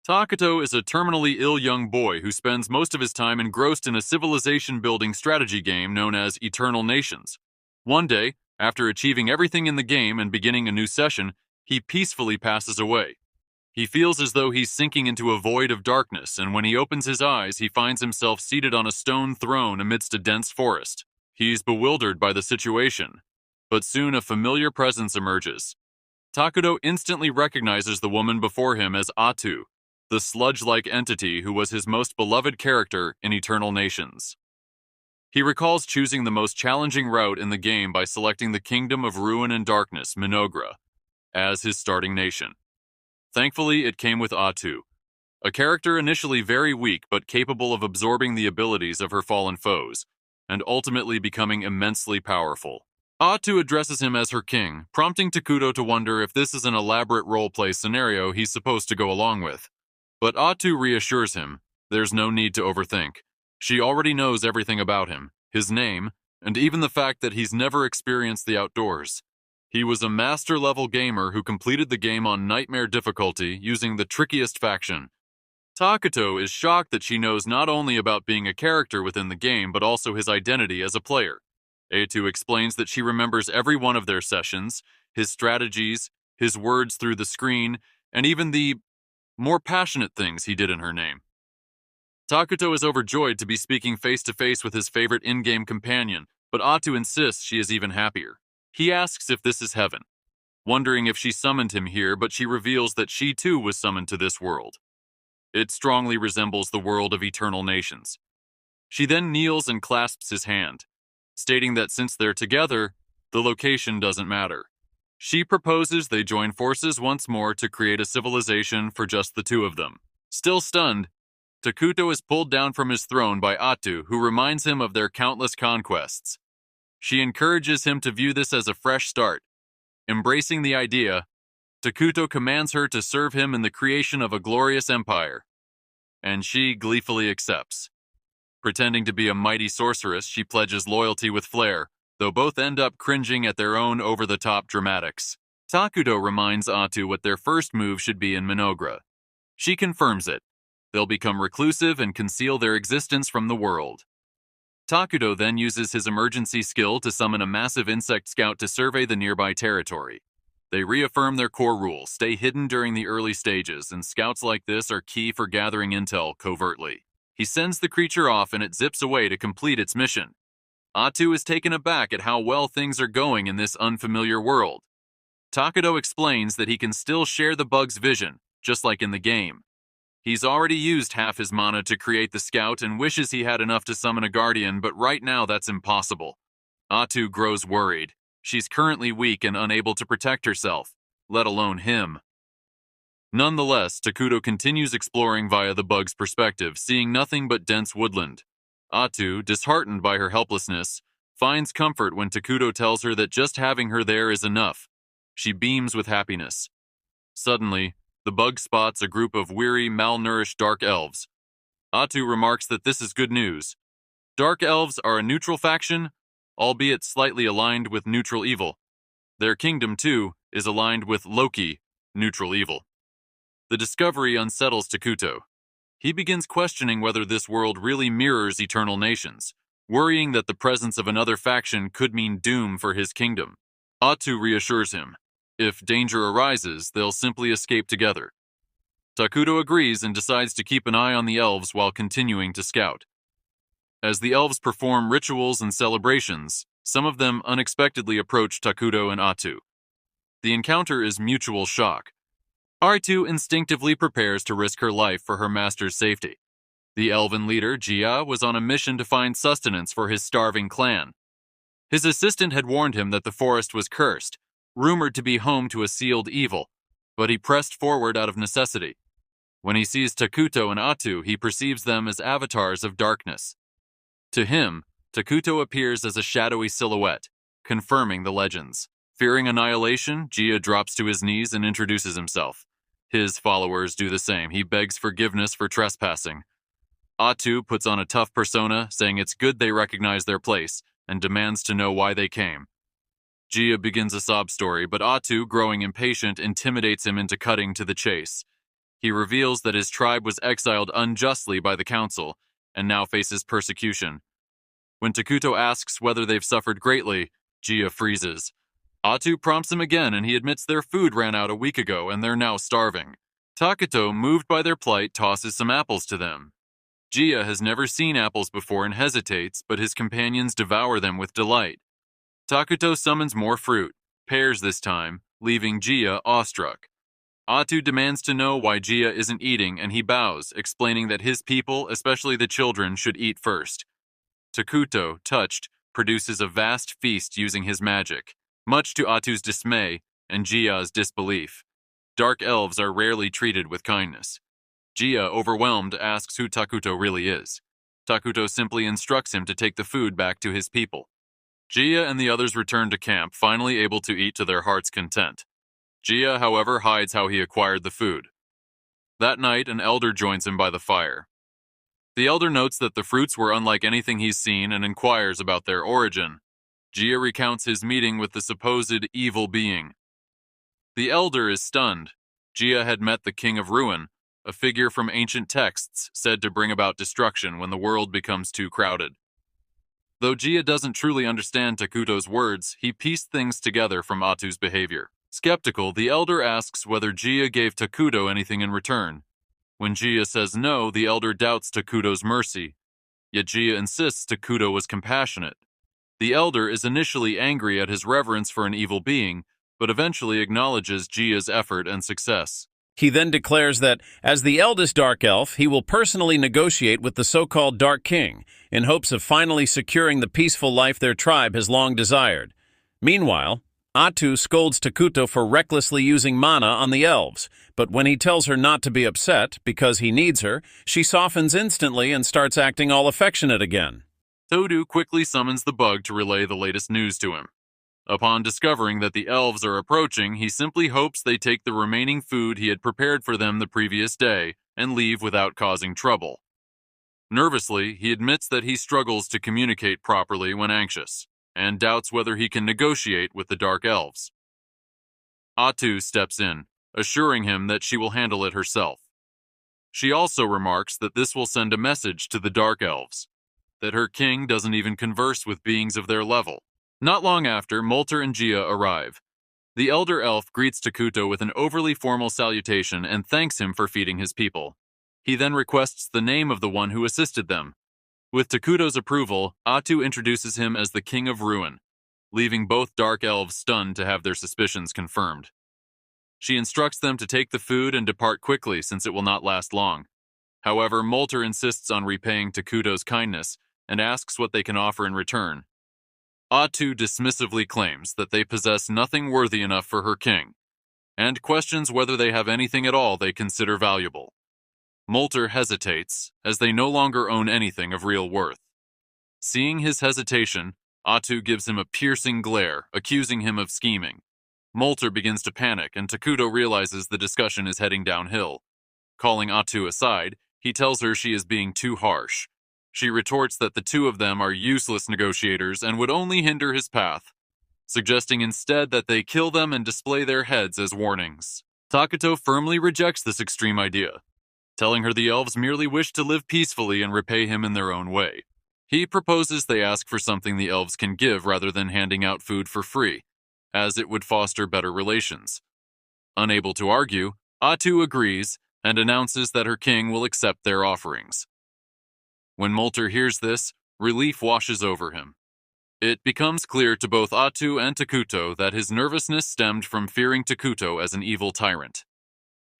Takuto is a terminally ill young boy who spends most of his time engrossed in a civilization-building strategy game known as Eternal Nations. One day, after achieving everything in the game and beginning a new session, he peacefully passes away. He feels as though he's sinking into a void of darkness, and when he opens his eyes, he finds himself seated on a stone throne amidst a dense forest. He's bewildered by the situation, but soon a familiar presence emerges. Takuto instantly recognizes the woman before him as Atu, the sludge-like entity who was his most beloved character in Eternal Nations. He recalls choosing the most challenging route in the game by selecting the Kingdom of Ruin and Darkness, Minogra, as his starting nation. Thankfully, it came with Atu, a character initially very weak but capable of absorbing the abilities of her fallen foes, and ultimately becoming immensely powerful. Atu addresses him as her king, prompting Takuto to wonder if this is an elaborate roleplay scenario he's supposed to go along with. But Atu reassures him, there's no need to overthink. She already knows everything about him, his name, and even the fact that he's never experienced the outdoors. He was a master-level gamer who completed the game on nightmare difficulty using the trickiest faction. Takuto is shocked that she knows not only about being a character within the game, but also his identity as a player. Atu explains that she remembers every one of their sessions, his strategies, his words through the screen, and even the more passionate things he did in her name. Takuto is overjoyed to be speaking face-to-face with his favorite in-game companion, but Atu insists she is even happier. He asks if this is heaven, wondering if she summoned him here, but she reveals that she too was summoned to this world. It strongly resembles the world of Eternal Nations. She then kneels and clasps his hand, stating that since they're together, the location doesn't matter. She proposes they join forces once more to create a civilization for just the two of them. Still stunned, Takuto is pulled down from his throne by Atu, who reminds him of their countless conquests. She encourages him to view this as a fresh start. Embracing the idea, Takuto commands her to serve him in the creation of a glorious empire, and she gleefully accepts. Pretending to be a mighty sorceress, she pledges loyalty with Flair, though both end up cringing at their own over-the-top dramatics. Takuto reminds Atu what their first move should be in Minogra. She confirms it. They'll become reclusive and conceal their existence from the world. Takuto then uses his emergency skill to summon a massive insect scout to survey the nearby territory. They reaffirm their core rule, stay hidden during the early stages, and scouts like this are key for gathering intel covertly. He sends the creature off and it zips away to complete its mission. Atu is taken aback at how well things are going in this unfamiliar world. Takuto explains that he can still share the bug's vision, just like in the game. He's already used half his mana to create the scout and wishes he had enough to summon a guardian, but right now that's impossible. Atu grows worried. She's currently weak and unable to protect herself, let alone him. Nonetheless, Takuto continues exploring via the bug's perspective, seeing nothing but dense woodland. Atu, disheartened by her helplessness, finds comfort when Takuto tells her that just having her there is enough. She beams with happiness. Suddenly, the bug spots a group of weary, malnourished dark elves. Atu remarks that this is good news. Dark elves are a neutral faction, albeit slightly aligned with neutral evil. Their kingdom, too, is aligned with Loki, neutral evil. The discovery unsettles Takuto. He begins questioning whether this world really mirrors Eternal Nations, worrying that the presence of another faction could mean doom for his kingdom. Atu reassures him. If danger arises, they'll simply escape together. Takuto agrees and decides to keep an eye on the elves while continuing to scout. As the elves perform rituals and celebrations, some of them unexpectedly approach Takuto and Atu. The encounter is mutual shock. Atu instinctively prepares to risk her life for her master's safety. The elven leader, Jia, was on a mission to find sustenance for his starving clan. His assistant had warned him that the forest was cursed, rumored to be home to a sealed evil, but he pressed forward out of necessity. When he sees Takuto and Atu, he perceives them as avatars of darkness. To him, Takuto appears as a shadowy silhouette, confirming the legends. Fearing annihilation, Jia drops to his knees and introduces himself. His followers do the same. He begs forgiveness for trespassing. Atu puts on a tough persona, saying it's good they recognize their place, and demands to know why they came. Jia begins a sob story, but Atu, growing impatient, intimidates him into cutting to the chase. He reveals that his tribe was exiled unjustly by the council and now faces persecution. When Takuto asks whether they've suffered greatly, Gia freezes. Atu prompts him again and he admits their food ran out a week ago and they're now starving. Takuto, moved by their plight, tosses some apples to them. Gia has never seen apples before and hesitates, but his companions devour them with delight. Takuto summons more fruit, pears this time, leaving Gia awestruck. Atu demands to know why Gia isn't eating and he bows, explaining that his people, especially the children, should eat first. Takuto, touched, produces a vast feast using his magic, much to Atu's dismay and Gia's disbelief. Dark elves are rarely treated with kindness. Gia, overwhelmed, asks who Takuto really is. Takuto simply instructs him to take the food back to his people. Gia and the others return to camp, finally able to eat to their heart's content. Gia, however, hides how he acquired the food. That night, an elder joins him by the fire. The elder notes that the fruits were unlike anything he's seen and inquires about their origin. Gia recounts his meeting with the supposed evil being. The elder is stunned. Gia had met the King of Ruin, a figure from ancient texts said to bring about destruction when the world becomes too crowded. Though Gia doesn't truly understand Takuto's words, he pieced things together from Atu's behavior. Skeptical, the elder asks whether Gia gave Takuto anything in return. When Gia says no, the elder doubts Takuto's mercy. Yet Gia insists Takuto was compassionate. The elder is initially angry at his reverence for an evil being, but eventually acknowledges Gia's effort and success. He then declares that, as the eldest Dark Elf, he will personally negotiate with the so-called Dark King, in hopes of finally securing the peaceful life their tribe has long desired. Meanwhile, Atu scolds Takuto for recklessly using mana on the elves, but when he tells her not to be upset because he needs her, she softens instantly and starts acting all affectionate again. Todo quickly summons the bug to relay the latest news to him. Upon discovering that the elves are approaching, he simply hopes they take the remaining food he had prepared for them the previous day and leave without causing trouble. Nervously, he admits that he struggles to communicate properly when anxious, and doubts whether he can negotiate with the Dark Elves. Atu steps in, assuring him that she will handle it herself. She also remarks that this will send a message to the Dark Elves, that her king doesn't even converse with beings of their level. Not long after, Molter and Gia arrive. The elder elf greets Takuto with an overly formal salutation and thanks him for feeding his people. He then requests the name of the one who assisted them. With Takuto's approval, Atu introduces him as the King of Ruin, leaving both Dark Elves stunned to have their suspicions confirmed. She instructs them to take the food and depart quickly since it will not last long. However, Molter insists on repaying Takuto's kindness and asks what they can offer in return. Atu dismissively claims that they possess nothing worthy enough for her king, and questions whether they have anything at all they consider valuable. Molter hesitates, as they no longer own anything of real worth. Seeing his hesitation, Atu gives him a piercing glare, accusing him of scheming. Molter begins to panic, and Takuto realizes the discussion is heading downhill. Calling Atu aside, he tells her she is being too harsh. She retorts that the two of them are useless negotiators and would only hinder his path, suggesting instead that they kill them and display their heads as warnings. Takuto firmly rejects this extreme idea, telling her the elves merely wish to live peacefully and repay him in their own way. He proposes they ask for something the elves can give rather than handing out food for free, as it would foster better relations. Unable to argue, Atu agrees and announces that her king will accept their offerings. When Molter hears this, relief washes over him. It becomes clear to both Atu and Takuto that his nervousness stemmed from fearing Takuto as an evil tyrant.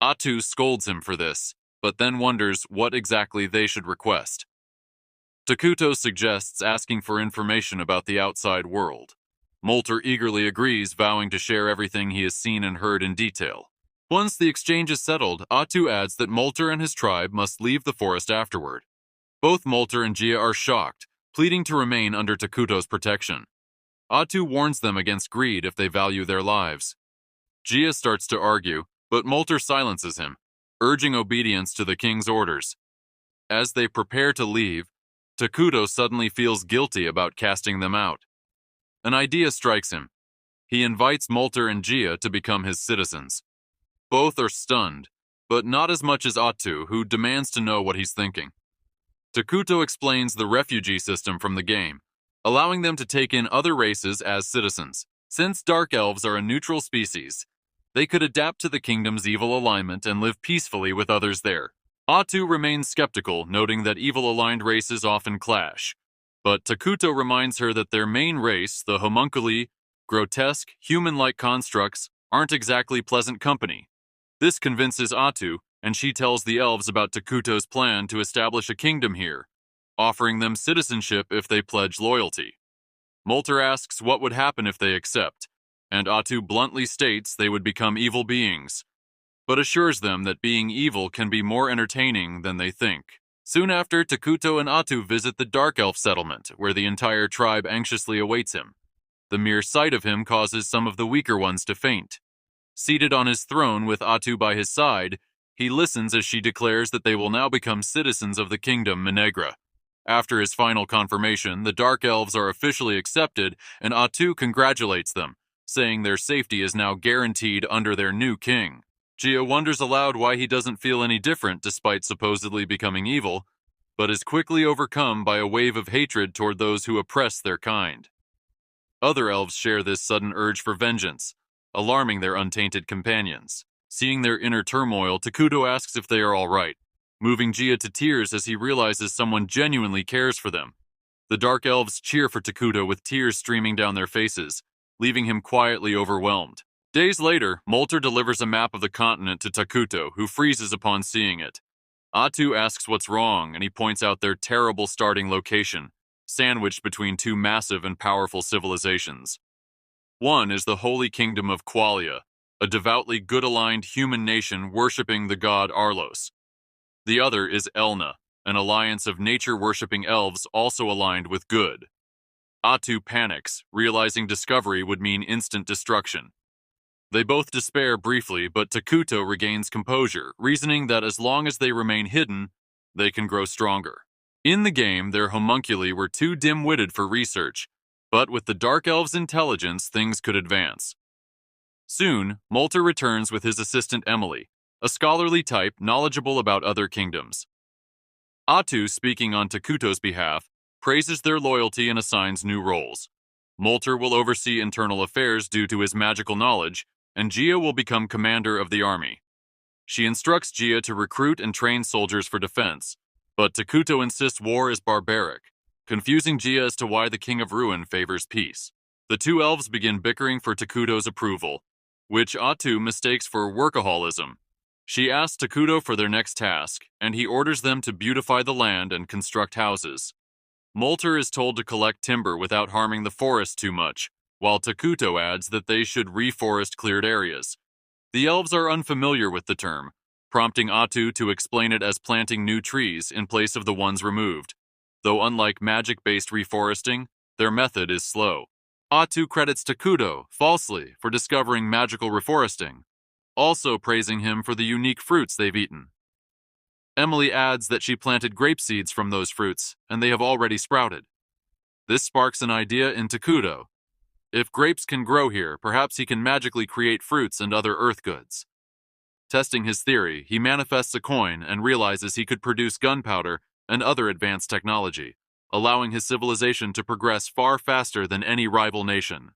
Atu scolds him for this, but then wonders what exactly they should request. Takuto suggests asking for information about the outside world. Molter eagerly agrees, vowing to share everything he has seen and heard in detail. Once the exchange is settled, Atu adds that Molter and his tribe must leave the forest afterward. Both Molter and Gia are shocked, pleading to remain under Takuto's protection. Atu warns them against greed if they value their lives. Gia starts to argue, but Molter silences him, urging obedience to the king's orders. As they prepare to leave, Takuto suddenly feels guilty about casting them out. An idea strikes him. He invites Molter and Gia to become his citizens. Both are stunned, but not as much as Atu, who demands to know what he's thinking. Takuto explains the refugee system from the game, allowing them to take in other races as citizens. Since Dark Elves are a neutral species, they could adapt to the kingdom's evil alignment and live peacefully with others there. Atu remains skeptical, noting that evil-aligned races often clash. But Takuto reminds her that their main race, the homunculi, grotesque, human-like constructs, aren't exactly pleasant company. This convinces Atu, and she tells the elves about Takuto's plan to establish a kingdom here, offering them citizenship if they pledge loyalty. Molter asks what would happen if they accept, and Atu bluntly states they would become evil beings, but assures them that being evil can be more entertaining than they think. Soon after, Takuto and Atu visit the Dark Elf settlement, where the entire tribe anxiously awaits him. The mere sight of him causes some of the weaker ones to faint. Seated on his throne with Atu by his side, he listens as she declares that they will now become citizens of the kingdom Menegra. After his final confirmation, the Dark Elves are officially accepted, and Atu congratulates them, saying their safety is now guaranteed under their new king. Gia wonders aloud why he doesn't feel any different despite supposedly becoming evil, but is quickly overcome by a wave of hatred toward those who oppress their kind. Other elves share this sudden urge for vengeance, alarming their untainted companions. Seeing their inner turmoil, Takuto asks if they are all right, moving Gia to tears as he realizes someone genuinely cares for them. The Dark Elves cheer for Takuto with tears streaming down their faces, leaving him quietly overwhelmed. Days later, Molter delivers a map of the continent to Takuto, who freezes upon seeing it. Atu asks what's wrong, and he points out their terrible starting location, sandwiched between two massive and powerful civilizations. One is the Holy Kingdom of Qualia, a devoutly good-aligned human nation worshipping the god Arlos. The other is Elna, an alliance of nature-worshipping elves also aligned with good. Atu panics, realizing discovery would mean instant destruction. They both despair briefly, but Takuto regains composure, reasoning that as long as they remain hidden, they can grow stronger. In the game, their homunculi were too dim-witted for research, but with the Dark Elves' intelligence, things could advance. Soon, Molter returns with his assistant Emily, a scholarly type knowledgeable about other kingdoms. Atu, speaking on Takuto's behalf, praises their loyalty and assigns new roles. Molter will oversee internal affairs due to his magical knowledge, and Gia will become commander of the army. She instructs Gia to recruit and train soldiers for defense, but Takuto insists war is barbaric, confusing Gia as to why the King of Ruin favors peace. The two elves begin bickering for Takuto's approval, which Atu mistakes for workaholism. She asks Takuto for their next task, and he orders them to beautify the land and construct houses. Molter is told to collect timber without harming the forest too much, while Takuto adds that they should reforest cleared areas. The elves are unfamiliar with the term, prompting Atu to explain it as planting new trees in place of the ones removed, though unlike magic-based reforesting, their method is slow. Atu credits Takuto, falsely, for discovering magical reforesting, also praising him for the unique fruits they've eaten. Emily adds that she planted grape seeds from those fruits, and they have already sprouted. This sparks an idea in Takuto. If grapes can grow here, perhaps he can magically create fruits and other earth goods. Testing his theory, he manifests a coin and realizes he could produce gunpowder and other advanced technology, allowing his civilization to progress far faster than any rival nation.